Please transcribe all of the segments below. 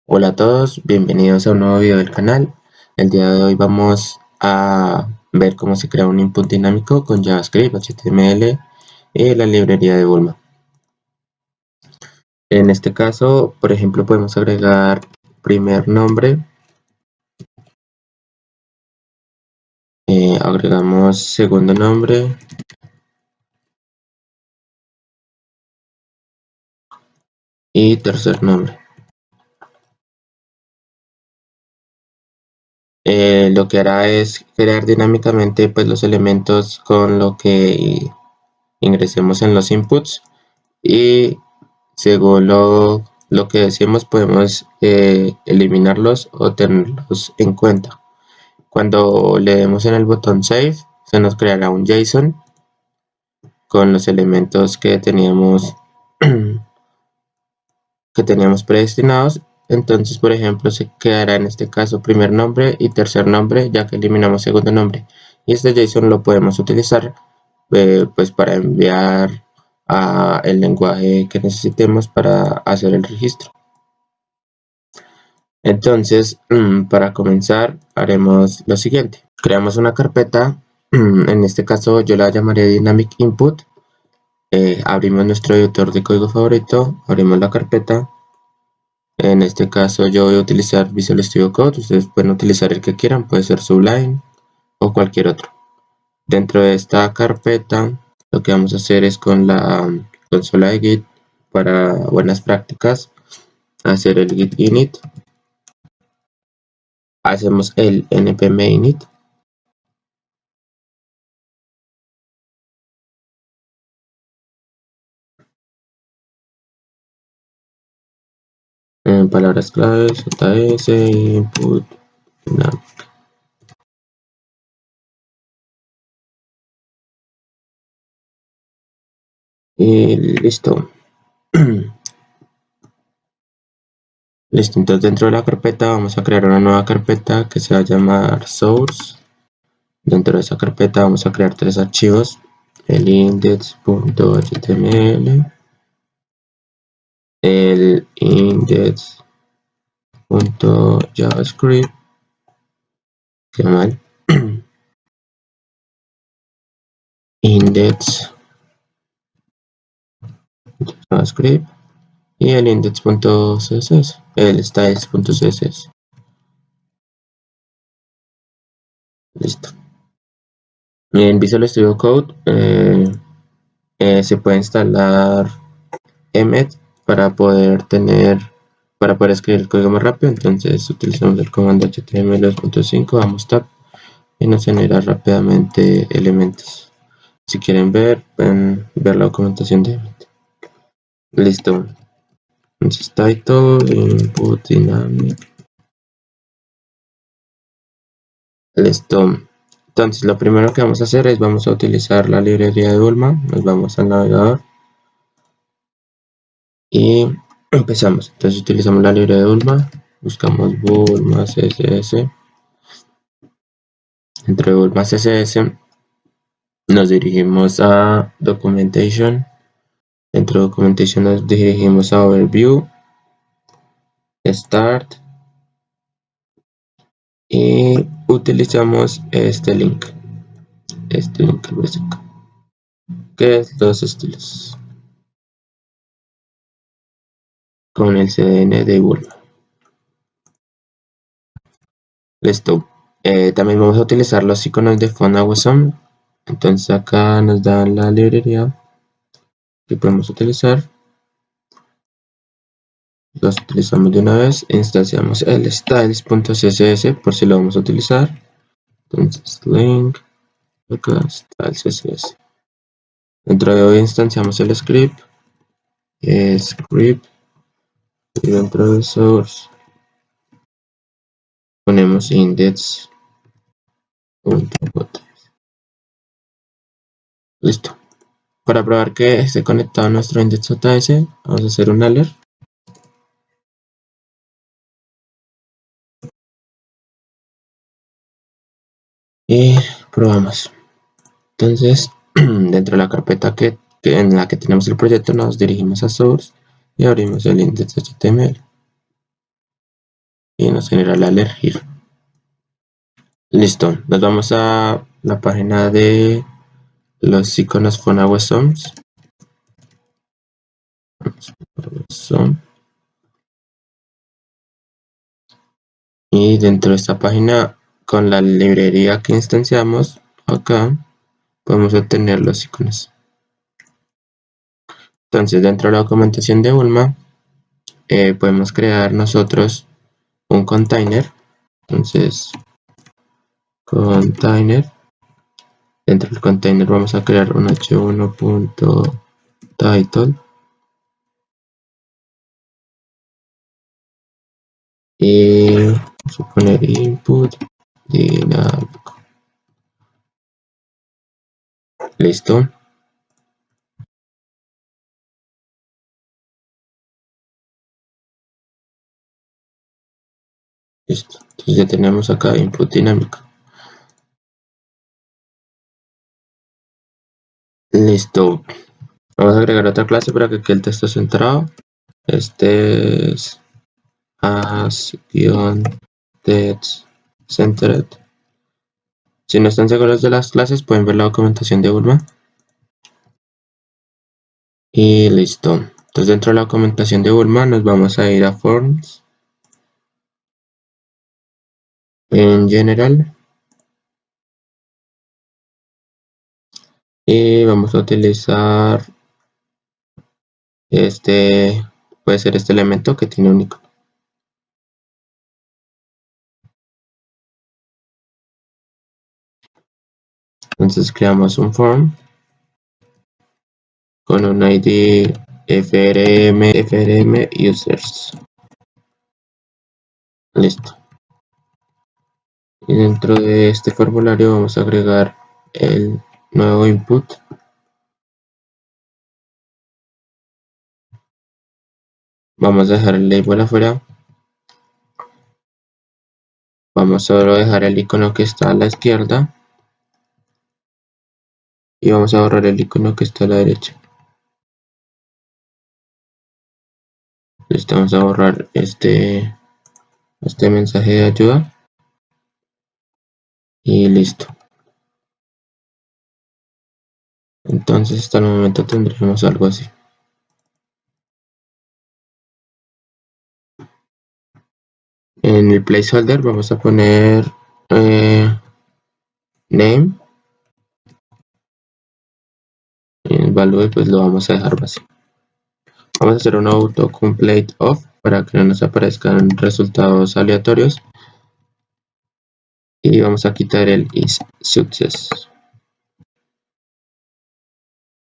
Hola a todos, bienvenidos a un nuevo video del canal. El día de hoy vamos a ver cómo se crea un input dinámico con JavaScript, HTML y la librería de Bulma. En este caso, por ejemplo, podemos agregar primer nombre, agregamos segundo nombre y tercer nombre. Lo que hará es crear dinámicamente pues, los elementos con lo que ingresemos en los inputs y según lo que decimos podemos eliminarlos o tenerlos en cuenta. Cuando le demos en el botón Save se nos creará un JSON con los elementos que teníamos predestinados. Entonces, por ejemplo, se quedará en este caso primer nombre y tercer nombre, ya que eliminamos segundo nombre. Y este JSON lo podemos utilizar pues para enviar el lenguaje que necesitemos para hacer el registro. Entonces, para comenzar, haremos lo siguiente. Creamos una carpeta, en este caso yo la llamaré Dynamic Input. Abrimos nuestro editor de código favorito, abrimos la carpeta. En este caso yo voy a utilizar Visual Studio Code, ustedes pueden utilizar el que quieran, puede ser Sublime o cualquier otro. Dentro de esta carpeta, lo que vamos a hacer es con la consola de Git, para buenas prácticas, hacer el git init. Hacemos el npm init. En palabras claves, JS, input, y listo. Listo, entonces dentro de la carpeta vamos a crear una nueva carpeta que se va a llamar source. Dentro de esa carpeta vamos a crear tres archivos: el index.html, el index.javascript, qué mal, index.javascript y el index.css, el styles.css. Listo. En Visual Studio Code se puede instalar Emmet para poder escribir el código más rápido. Entonces utilizamos el comando html 2.5, damos tab y nos genera rápidamente elementos. Si quieren ver, pueden ver la documentación de Emmet. Listo. Entonces title, input dynamic. Listo. Entonces lo primero que vamos a hacer es vamos a utilizar la librería de Bulma. Nos vamos al navegador y empezamos. Entonces utilizamos la librería de Bulma, buscamos Bulma CSS. Dentro de Bulma CSS nos dirigimos a Documentation. Dentro de Documentation nos dirigimos a Overview, Start y utilizamos este link básico, que es los estilos con el CDN de Bulma. Listo. También vamos a utilizar los iconos de Font Awesome. Entonces acá nos dan la librería que podemos utilizar. Los utilizamos de una vez. Instanciamos el styles.css por si lo vamos a utilizar. Entonces link, acá styles.css. Dentro de hoy instanciamos el script. Script. Y dentro de source ponemos index.js. Listo. Para probar que esté conectado a nuestro index.js, vamos a hacer un alert. Y probamos. Entonces, dentro de la carpeta en la que tenemos el proyecto, nos dirigimos a source y abrimos el index.html. y nos genera la elegir. Listo, nos vamos a la página de los iconos PhonaWebSongs. Y dentro de esta página, con la librería que instanciamos acá, podemos obtener los iconos. Entonces, dentro de la documentación de Bulma, podemos crear nosotros un container. Entonces, container. Dentro del container vamos a crear un h1.title y vamos a poner input dinámico. Listo. Listo. Entonces ya tenemos acá input dinámico. Listo. Vamos a agregar otra clase para que quede el texto centrado. Este es as-text centered. Si no están seguros de las clases, pueden ver la documentación de Bulma. Y listo. Entonces dentro de la documentación de Bulma nos vamos a ir a Forms. En General. Y vamos a utilizar puede ser este elemento que tiene un icono. Entonces creamos un form con un ID frm users. Listo. Y dentro de este formulario vamos a agregar el nuevo input. Vamos a dejar el label afuera. Vamos solo a dejar el icono que está a la izquierda. Y vamos a borrar el icono que está a la derecha. Listo, vamos a borrar este mensaje de ayuda. Y listo. Entonces hasta el momento tendremos algo así. En el placeholder vamos a poner name. Y el value pues lo vamos a dejar vacío. Vamos a hacer un autocomplete off para que no nos aparezcan resultados aleatorios. Y vamos a quitar el is success.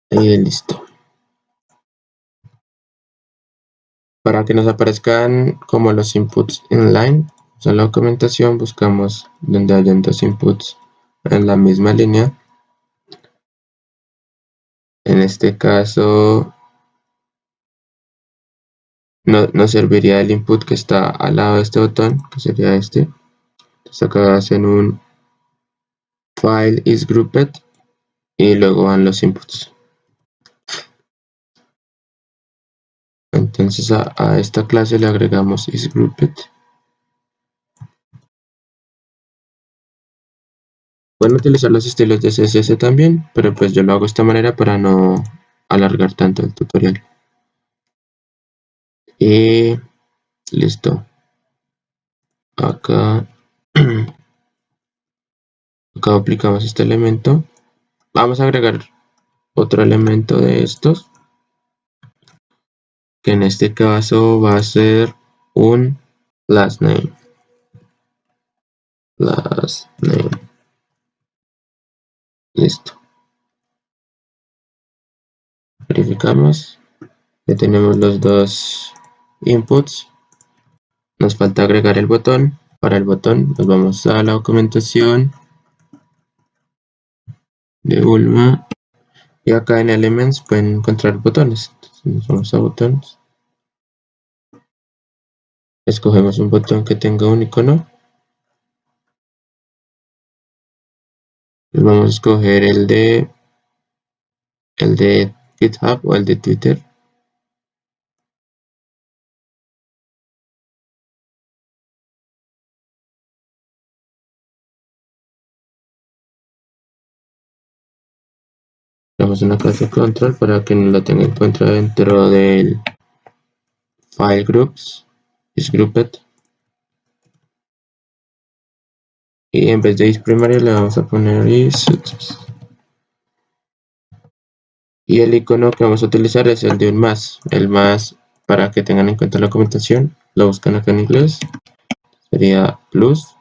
Y listo. Para que nos aparezcan como los inputs inline, en la documentación buscamos donde hayan dos inputs en la misma línea. En este caso nos serviría el input que está al lado de este botón, que sería este. Entonces acá hacen un file is grouped y luego van los inputs. Entonces a esta clase le agregamos isGrouped. Pueden utilizar los estilos de CSS también, pero pues yo lo hago de esta manera para no alargar tanto el tutorial. Y listo. Acá, acá aplicamos este elemento. Vamos a agregar otro elemento de estos, que en este caso va a ser un last name. Last name. Listo. Verificamos. Ya tenemos los dos inputs. Nos falta agregar el botón. Para el botón nos vamos a la documentación de Bulma y acá en Elements pueden encontrar botones. Entonces nos vamos a botones. Escogemos un botón que tenga un icono. Vamos a escoger el de GitHub o el de Twitter. Damos una clase control para que no la tenga en cuenta dentro del file groups, is grouped. Y en vez de is primary le vamos a poner is success. Y el icono que vamos a utilizar es el de un más. El más, para que tengan en cuenta la documentación, lo buscan acá en inglés, sería plus.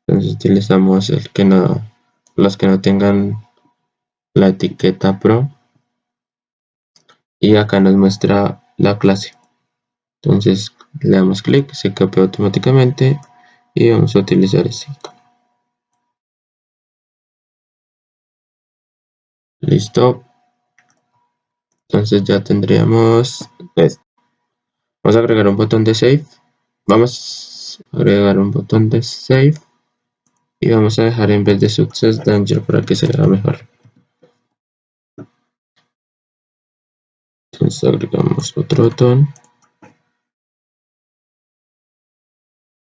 Entonces utilizamos el que no, los que no tengan la etiqueta pro. Y acá nos muestra la clase. Entonces le damos clic, se copia automáticamente y vamos a utilizar ese icono. Listo. Entonces ya tendríamos esto. Vamos a agregar un botón de save. Vamos a agregar un botón de save. Y vamos a dejar en vez de success danger para que se vea mejor. Entonces agregamos otro botón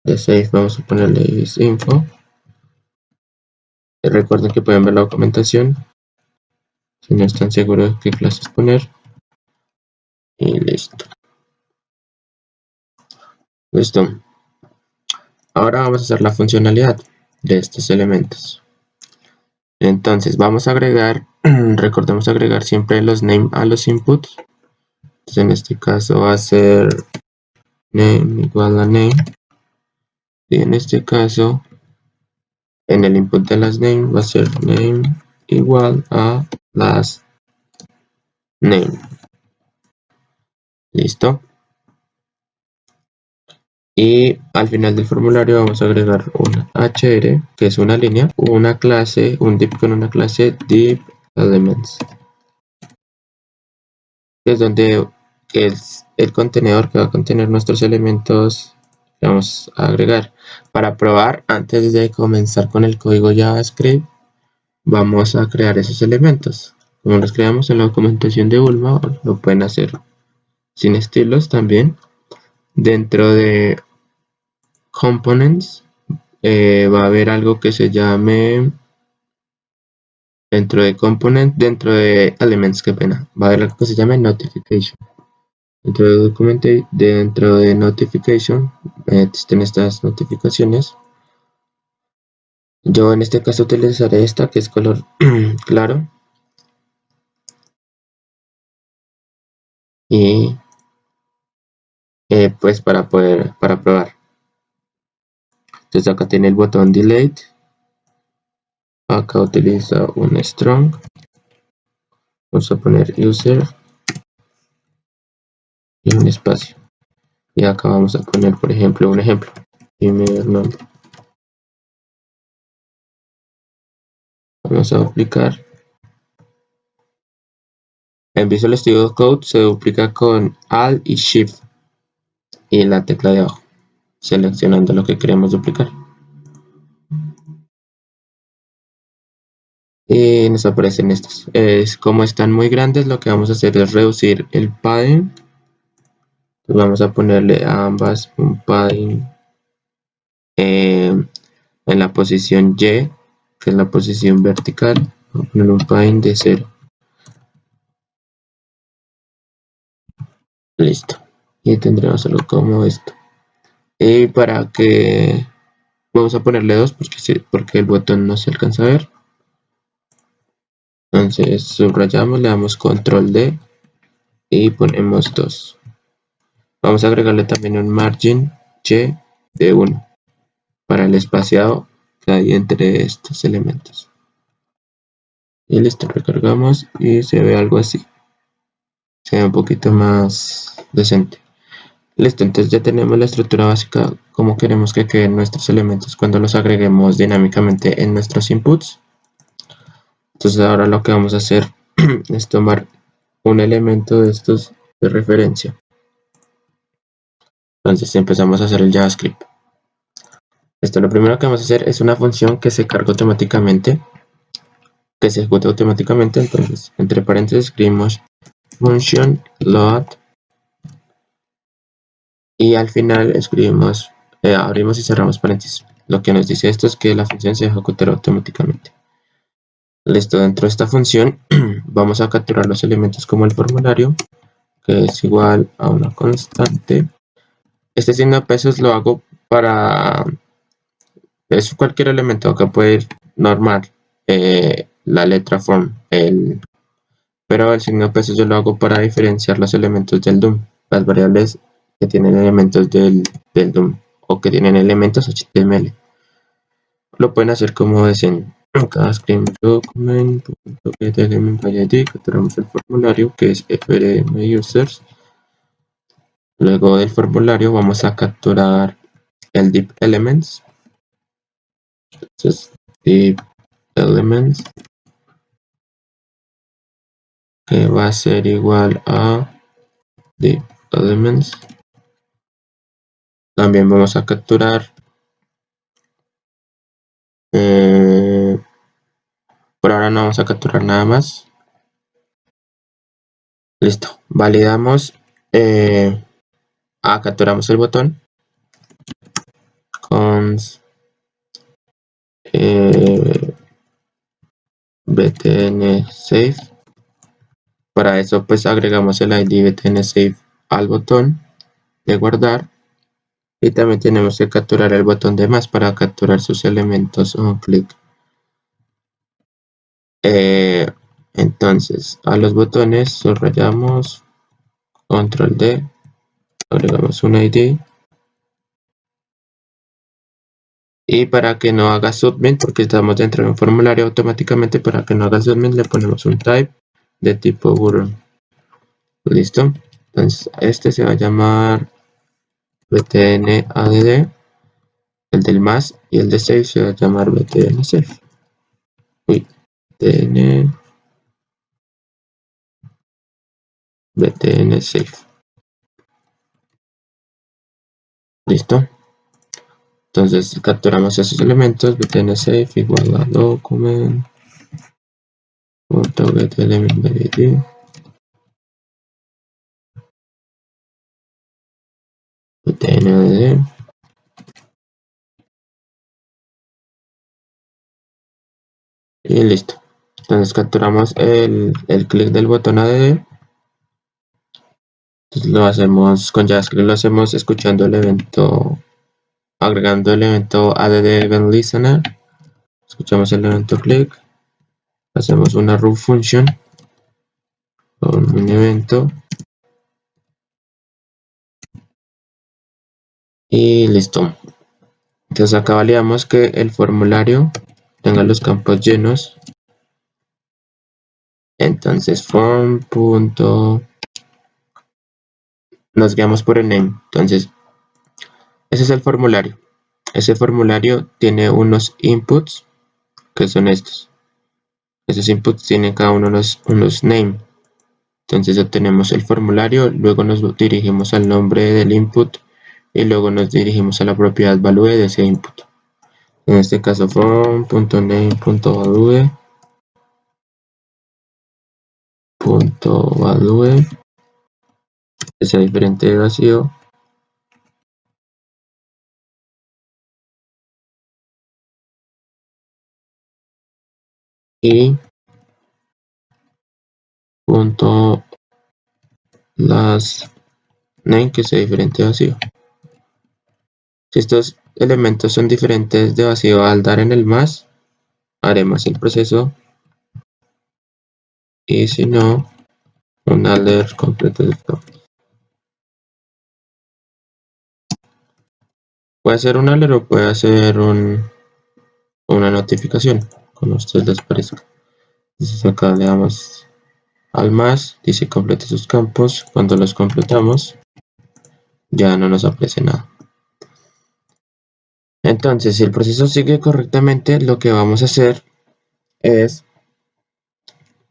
de save. Vamos a ponerle info. Y recuerden que pueden ver la documentación si no están seguros de qué clases poner. Y listo. Listo. Ahora vamos a hacer la funcionalidad de estos elementos. Entonces vamos a agregar, recordemos agregar siempre los name a los inputs. Entonces en este caso va a ser name igual a name. Y en este caso, en el input de las name va a ser name igual a last name. Listo. Y al final del formulario vamos a agregar una HR, que es una línea, una clase, un div con una clase div elements, que es donde es el contenedor que va a contener nuestros elementos que vamos a agregar. Para probar, antes de comenzar con el código JavaScript, vamos a crear esos elementos. Como los creamos en la documentación de Bulma, lo pueden hacer sin estilos también. Dentro de Components va a haber algo que se llame, dentro de Elements, qué pena, va a haber algo que se llame Notification. Dentro de Notification existen estas notificaciones. Yo en este caso utilizaré esta que es color claro. Y pues para probar. Entonces acá tiene el botón delete. Acá utiliza un strong. Vamos a poner user y un espacio. Y acá vamos a poner, por ejemplo, un ejemplo. Primer nombre. Vamos a duplicar. En Visual Studio Code se duplica con Alt y Shift y la tecla de abajo, seleccionando lo que queremos duplicar. Y nos aparecen estos. Como están muy grandes, lo que vamos a hacer es reducir el padding. Entonces vamos a ponerle a ambas un padding en la posición Y, que es la posición vertical. Vamos a poner un padding de 0. Listo. Y tendremos algo como esto. Y para que vamos a ponerle 2 porque el botón no se alcanza a ver. Entonces subrayamos, le damos control D y ponemos 2. Vamos a agregarle también un margin Y de 1 para el espaciado que hay entre estos elementos. Y listo, recargamos y se ve algo así. Se ve un poquito más decente. Listo, entonces ya tenemos la estructura básica, como queremos que queden nuestros elementos cuando los agreguemos dinámicamente en nuestros inputs. Entonces ahora lo que vamos a hacer es tomar un elemento de estos de referencia. Entonces empezamos a hacer el JavaScript. Esto lo primero que vamos a hacer es una función que se carga automáticamente, que se ejecuta automáticamente. Entonces entre paréntesis escribimos function load y al final escribimos, abrimos y cerramos paréntesis. Lo que nos dice esto es que la función se ejecutará automáticamente. Listo, dentro de esta función vamos a capturar los elementos como el formulario, que es igual a una constante. Este signo de pesos lo hago para es cualquier elemento, acá puede ir normal, la letra form, pero el signo de pesos yo lo hago para diferenciar los elementos del DOM, las variables que tienen elementos del DOM o que tienen elementos HTML. Lo pueden hacer como deseen. Cada screen document.getElementID, capturamos el formulario que es frm_users. Luego del formulario vamos a capturar el div elements. Entonces, div elements que va a ser igual a div elements. También vamos a capturar por ahora no vamos a capturar nada más. Listo, validamos. Capturamos el botón con btn save. Para eso pues agregamos el id btn save al botón de guardar y también tenemos que capturar el botón de más para capturar sus elementos on click. Entonces a los botones subrayamos control D, agregamos un id y para que no haga submit, porque estamos dentro de un formulario automáticamente, para que no haga submit le ponemos un type de tipo boolean. Listo, entonces este se va a llamar btn add, el del más, y el de save se va a llamar btn save. btn save. Listo. Entonces capturamos esos elementos, btn save igual a document.getElementID, btn add, y listo. Entonces capturamos el clic del botón add. Entonces lo hacemos con JavaScript, lo hacemos escuchando el evento, agregando el evento add event listener. Escuchamos el evento click, hacemos una root function con un evento y listo. Entonces acá validamos que el formulario tenga los campos llenos. Entonces form. Nos guiamos por el name. Entonces ese es el formulario. Ese formulario tiene unos inputs que son estos. Esos inputs tienen cada uno unos name. Entonces obtenemos el formulario, luego nos dirigimos al nombre del input y luego nos dirigimos a la propiedad value de ese input. En este caso form.name.value que sea diferente de vacío y punto last name que sea diferente de vacío. Si estos elementos son diferentes de vacío al dar en el más, haremos el proceso y si no, un alert completo de stop. Puede ser un alert o puede ser una notificación, como a ustedes les parezca. Entonces acá le damos al más, dice complete sus campos. Cuando los completamos, ya no nos aparece nada. Entonces, si el proceso sigue correctamente, lo que vamos a hacer es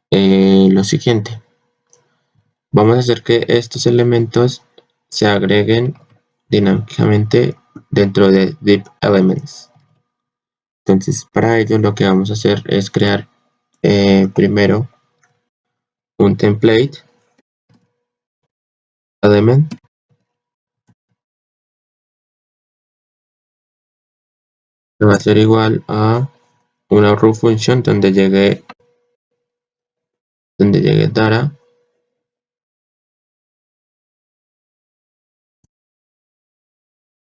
lo siguiente. Vamos a hacer que estos elementos se agreguen dinámicamente dentro de div elements. Entonces, para ello lo que vamos a hacer es crear primero un template element que va a ser igual a una root function donde llegue donde llegue data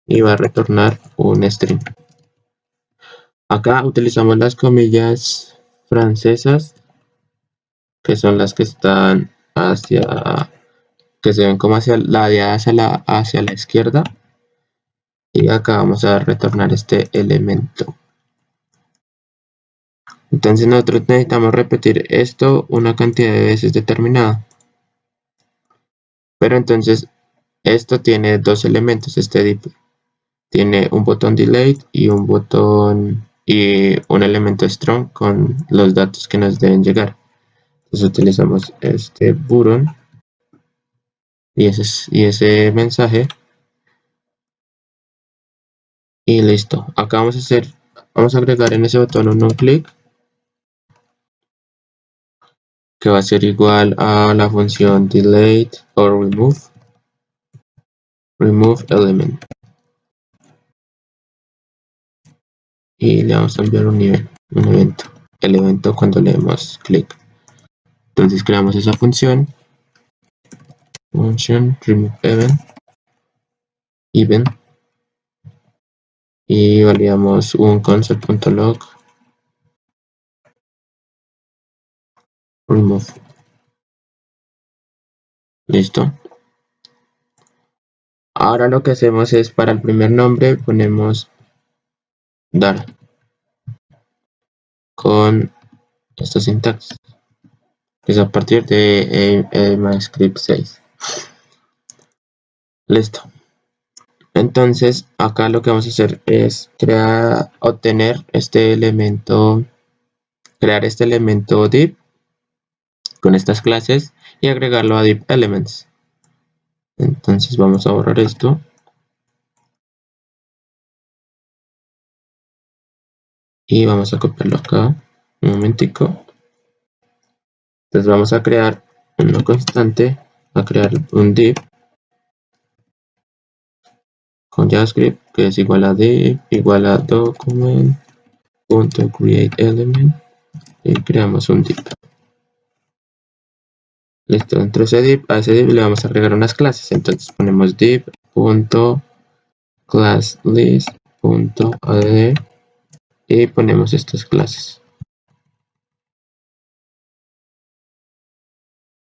y va a retornar un string. Acá utilizamos las comillas francesas, que son las que están hacia, que se ven como hacia la de hacia la izquierda, y acá vamos a retornar este elemento. Entonces nosotros necesitamos repetir esto una cantidad de veces determinada. Pero entonces esto tiene dos elementos, este div tiene un botón delete y un botón y un elemento strong con los datos que nos deben llegar. Entonces utilizamos este button y ese mensaje y listo. Acá vamos a agregar en ese botón un click que va a ser igual a la función delete o remove element, y le vamos a enviar un evento, el evento cuando le demos clic. Entonces creamos esa función remove event y validamos un console.log remove. Listo. Ahora lo que hacemos es, para el primer nombre ponemos dar con esta sintaxis, que es a partir de ECMAScript 6. Listo. Entonces acá lo que vamos a hacer es obtener este elemento, crear este elemento div con estas clases y agregarlo a div elements. Entonces vamos a borrar esto y vamos a copiarlo acá un momentico. Entonces vamos a crear una constante, a crear un div con JavaScript que es igual a div igual a document.createElement y creamos un div. Listo, dentro de ese div, a ese div le vamos a agregar unas clases. Entonces ponemos div.classList.add y ponemos estas clases.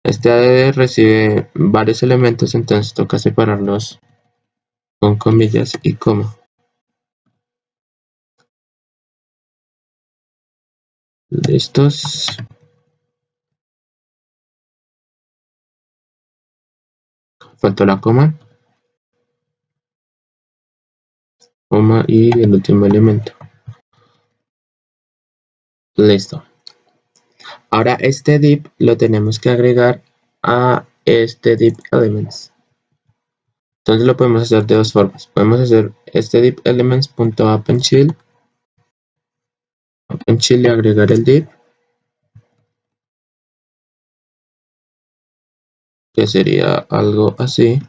Este add recibe varios elementos, entonces toca separarlos con comillas y coma. Listos. Faltó la coma y el último elemento. Listo. Ahora este div lo tenemos que agregar a este div elements. Entonces lo podemos hacer de dos formas. Podemos hacer este div elements.appendShield, y agregar el div, que sería algo así.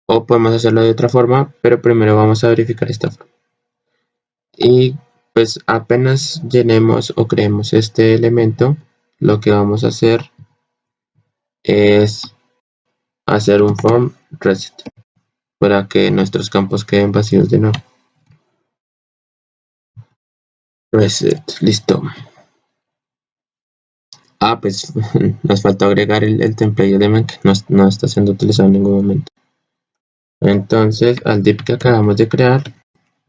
O podemos hacerlo de otra forma, pero primero vamos a verificar esta forma. Y pues apenas llenemos o creemos este elemento, lo que vamos a hacer es hacer un form reset para que nuestros campos queden vacíos de nuevo. Reset, listo. Pues nos faltó agregar el template element que no está siendo utilizado en ningún momento. Entonces al div que acabamos de crear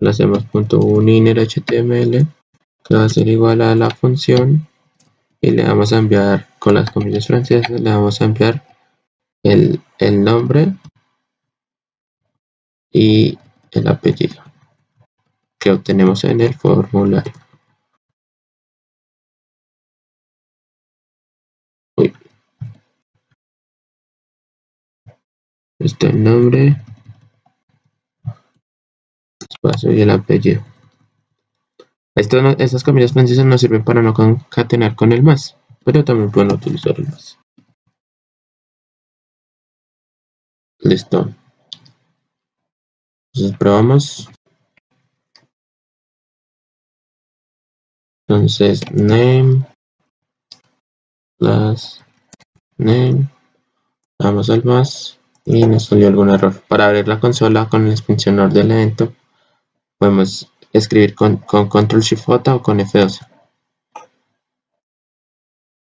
le hacemos .uninnerHTML, que va a ser igual a la función, y le vamos a enviar con las comillas francesas, le vamos a enviar el nombre y el apellido que obtenemos en el formulario. Uy. El nombre, espacio y el apellido. Estas comillas francesas nos sirven para no concatenar con el más, pero también pueden utilizar el más. Listo. Entonces probamos. Entonces name plus name, damos al más y nos salió algún error. Para abrir la consola con el extensionador del evento podemos escribir con Control Shift J o con F12.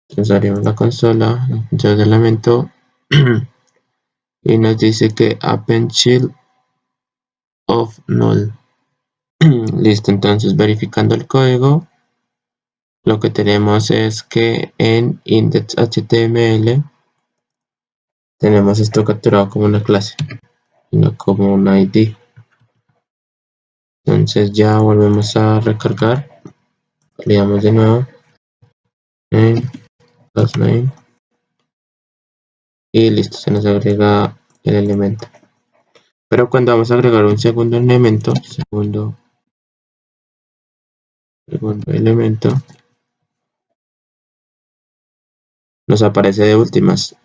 Entonces abrimos la consola, el elemento y nos dice que append child of null. Listo, entonces verificando el código, lo que tenemos es que en index.html tenemos esto capturado como una clase y no como un ID. Entonces ya volvemos a recargar, le damos de nuevo name plus name y listo, se nos agrega el elemento. Pero cuando vamos a agregar un segundo elemento, segundo elemento, nos aparece de últimas.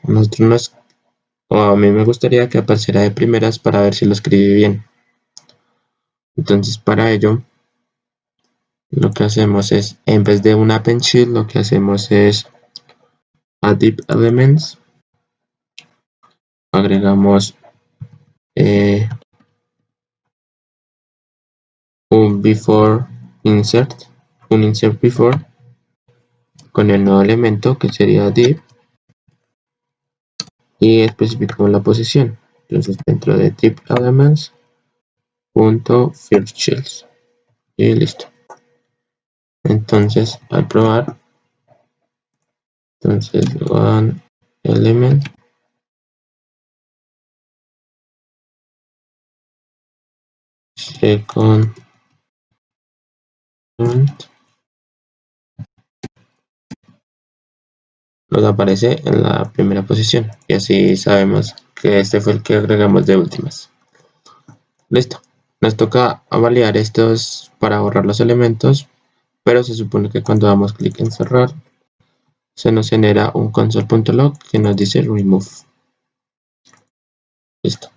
Nosotros o a mí me gustaría que apareciera de primeras para ver si lo escribí bien. Entonces para ello lo que hacemos es, en vez de un append child, lo que hacemos es a div elements, agregamos un before insert, un insert before con el nuevo elemento que sería div y especificamos la posición. Entonces dentro de div elements punto first childs y listo. Entonces al probar, entonces one element second nos aparece en la primera posición y así sabemos que este fue el que agregamos de últimas. Listo, nos toca validar estos para borrar los elementos, pero se supone que cuando damos clic en cerrar se nos genera un console.log que nos dice remove. Listo,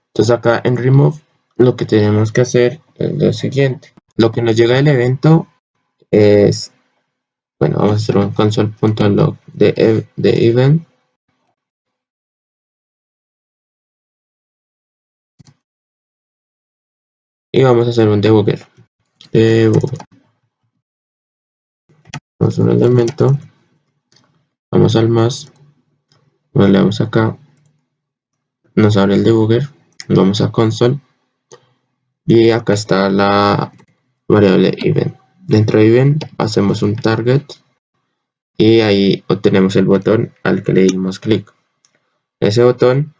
entonces acá en remove lo que tenemos que hacer es lo siguiente. Lo que nos llega del evento es, bueno, vamos a hacer un console.log de event y vamos a hacer un debugger. Vamos a un elemento, vamos al más, lo leemos acá, nos abre el debugger, vamos a console y acá está la variable event. Dentro de event hacemos un target y ahí obtenemos el botón al que le dimos clic. Ese botón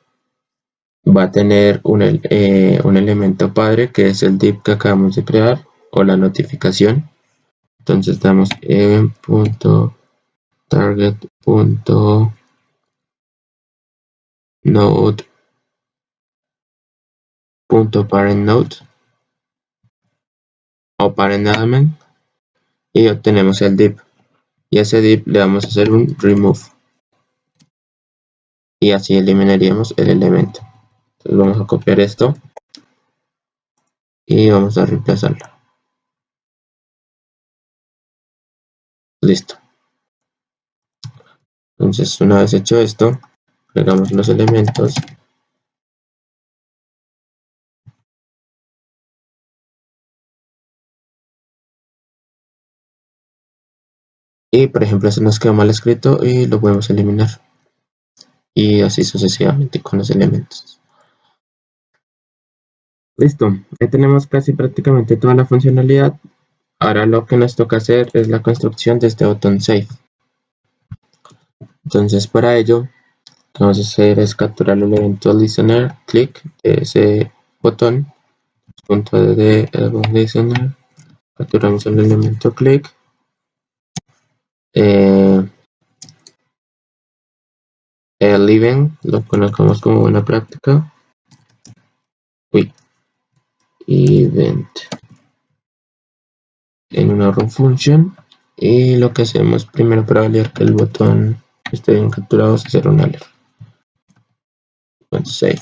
va a tener un elemento padre que es el div que acabamos de crear o la notificación. Entonces damos event.target.node.parentNode o parent element y obtenemos el div. Y a ese div le vamos a hacer un remove y así eliminaríamos el elemento. Entonces vamos a copiar esto y vamos a reemplazarlo. Listo. Entonces una vez hecho esto, agregamos los elementos y por ejemplo se nos quedó mal escrito y lo podemos eliminar y así sucesivamente con los elementos. Listo, ya tenemos casi prácticamente toda la funcionalidad. Ahora lo que nos toca hacer es la construcción de este botón save. Entonces para ello lo que vamos a hacer es capturar el evento listener click de ese botón punto de listener, capturamos el elemento click, el event lo colocamos como una práctica, event en una run function y lo que hacemos primero para validar que el botón esté bien capturado es hacer un alert. Save.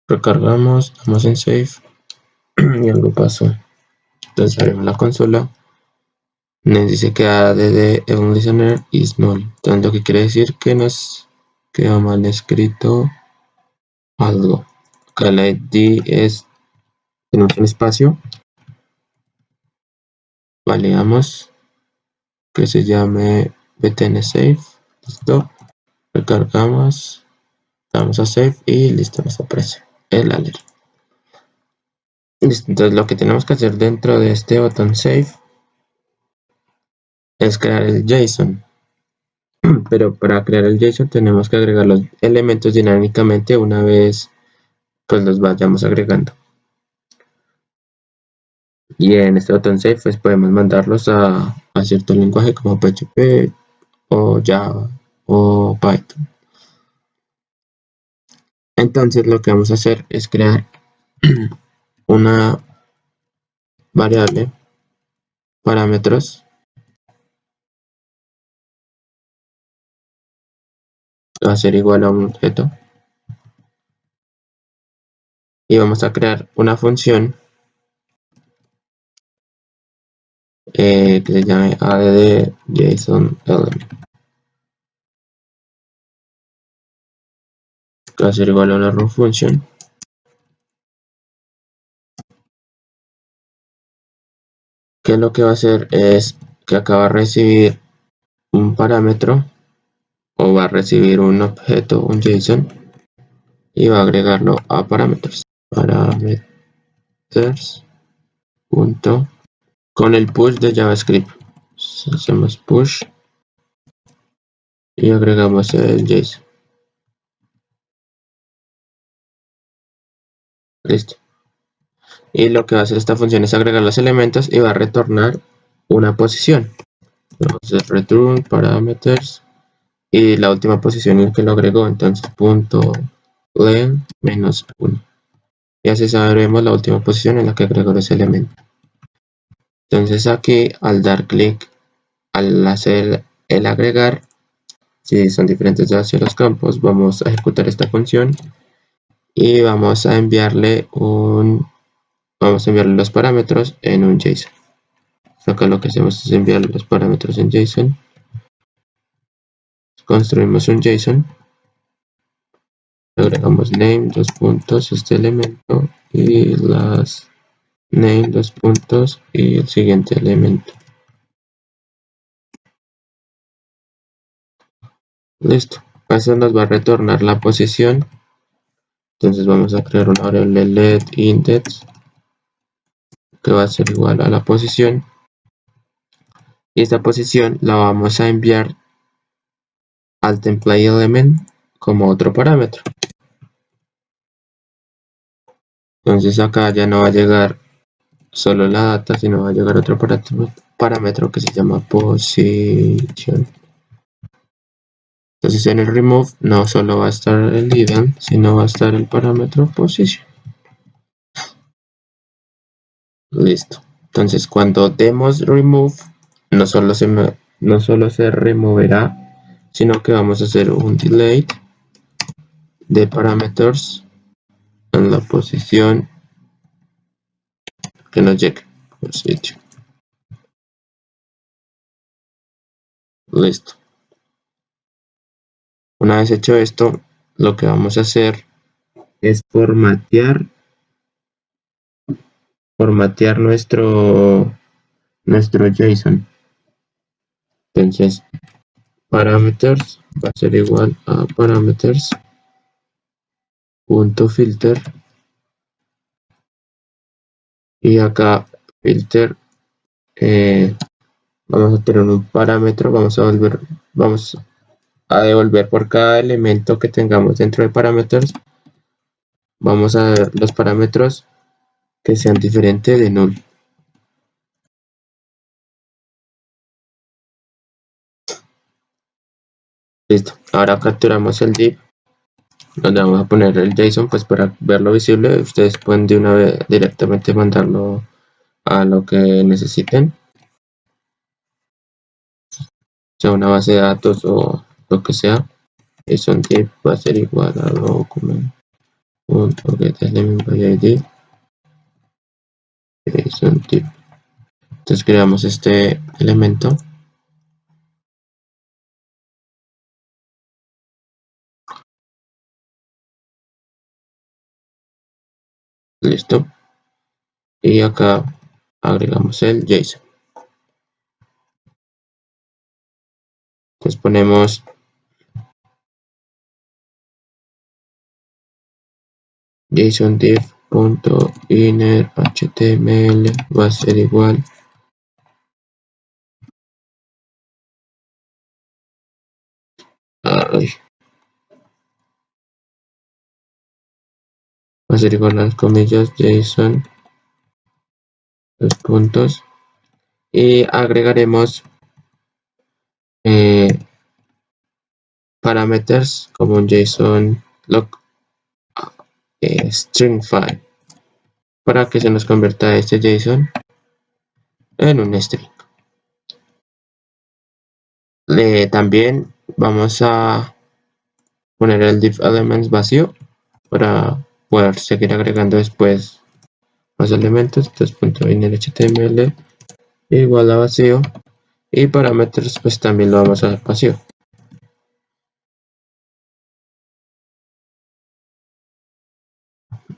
Recargamos, damos en save y algo pasó. Entonces abrimos la consola. Nos dice que add event listener is null. Entonces lo que quiere decir que nos quedó mal escrito algo. Acá la ID tenemos un espacio. Validamos que se llame btnSave. Listo. Recargamos. Damos a save y listo, nos aparece el alert. Listo, entonces lo que tenemos que hacer dentro de este botón save es crear el JSON. Pero para crear el JSON tenemos que agregar los elementos dinámicamente una vez pues los vayamos agregando. Y en este botón save pues podemos mandarlos a cierto lenguaje como PHP o Java o Python. Entonces lo que vamos a hacer es crear una variable parámetros que va a ser igual a un objeto y vamos a crear una función que se llame add.json.element, que va a ser igual a una run function que lo que va a hacer es que acaba de recibir un parámetro o va a recibir un objeto, un JSON, y va a agregarlo a parámetros. Parameters punto con el push de JavaScript. Entonces, hacemos push y agregamos el JSON. Listo. Y lo que va a hacer esta función es agregar los elementos y va a retornar una posición. Vamos a hacer return parameters y la última posición en que lo agregó, entonces punto len -1. Y así sabremos la última posición en la que agregó ese elemento. Entonces aquí al dar clic, al hacer el agregar, si son diferentes hacia los campos, vamos a ejecutar esta función y vamos a enviarle los parámetros en un JSON. Acá lo que hacemos es enviar los parámetros en JSON. Construimos un JSON. Agregamos name, dos puntos, este elemento y las name, dos puntos y el siguiente elemento. Listo. Eso nos va a retornar la posición. Entonces vamos a crear una variable let index que va a ser igual a la posición. Y esta posición la vamos a enviar al template element como otro parámetro. Entonces acá ya no va a llegar solo la data, sino va a llegar otro parámetro que se llama position. Entonces en el remove no solo va a estar el hidden, sino va a estar el parámetro position. Listo. Entonces cuando demos remove, no solo se removerá, sino que vamos a hacer un delete de parámetros en la posición que nos llegue. Position. Listo. Una vez hecho esto, lo que vamos a hacer es formatear nuestro JSON. Entonces, parameters va a ser igual a parameters.filter y acá filter vamos a tener un parámetro, vamos a devolver por cada elemento que tengamos dentro de parámetros, vamos a ver los parámetros que sean diferentes de null. Listo, ahora capturamos el div donde vamos a poner el JSON pues para verlo visible. Ustedes pueden de una vez directamente mandarlo a lo que necesiten, sea una base de datos o lo que sea. JSON div va a ser igual a document.getElementById JSON div. Entonces creamos este elemento. Listo. Y acá agregamos el JSON. Entonces ponemos JSON div.inner html va a ser igual ay, va a ser igual a las comillas JSON dos puntos y agregaremos eh, parameters como un JSON log string file para que se nos convierta este JSON en un string. También vamos a poner el div elements vacío para poder seguir agregando después más elementos. Entonces.innerhtml igual a vacío y parámetros pues también lo vamos a dar vacío.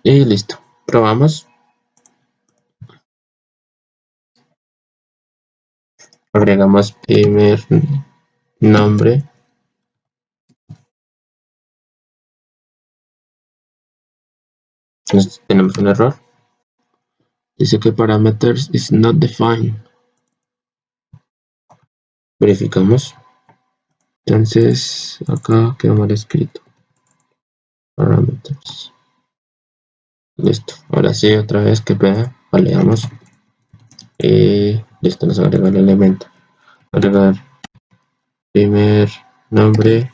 Y listo, probamos. Agregamos primer nombre. Entonces tenemos un error. Dice que parameters is not defined. Verificamos. Entonces acá quedó mal escrito. Parameters. Listo. Ahora sí, otra vez que pena. Validamos. Y listo, nos agrega el elemento. Agregar primer nombre.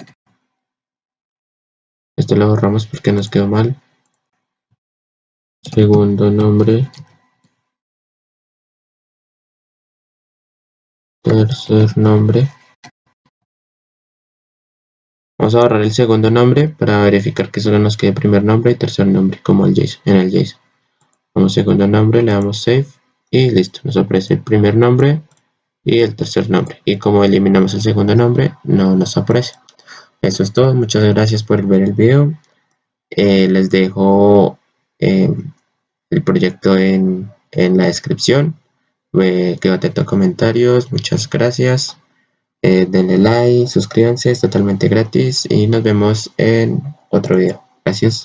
Este lo borramos porque nos quedó mal. Segundo nombre. Tercer nombre. Vamos a borrar el segundo nombre para verificar que solo nos quede primer nombre y tercer nombre como el JSON, en el JSON. Como segundo nombre le damos save y listo, nos aparece el primer nombre y el tercer nombre. Y como eliminamos el segundo nombre, no nos aparece. Eso es todo, muchas gracias por ver el video. Les dejo el proyecto en la descripción. Quedo atento a comentarios, muchas gracias. Denle like, suscríbanse, es totalmente gratis y nos vemos en otro video. Gracias.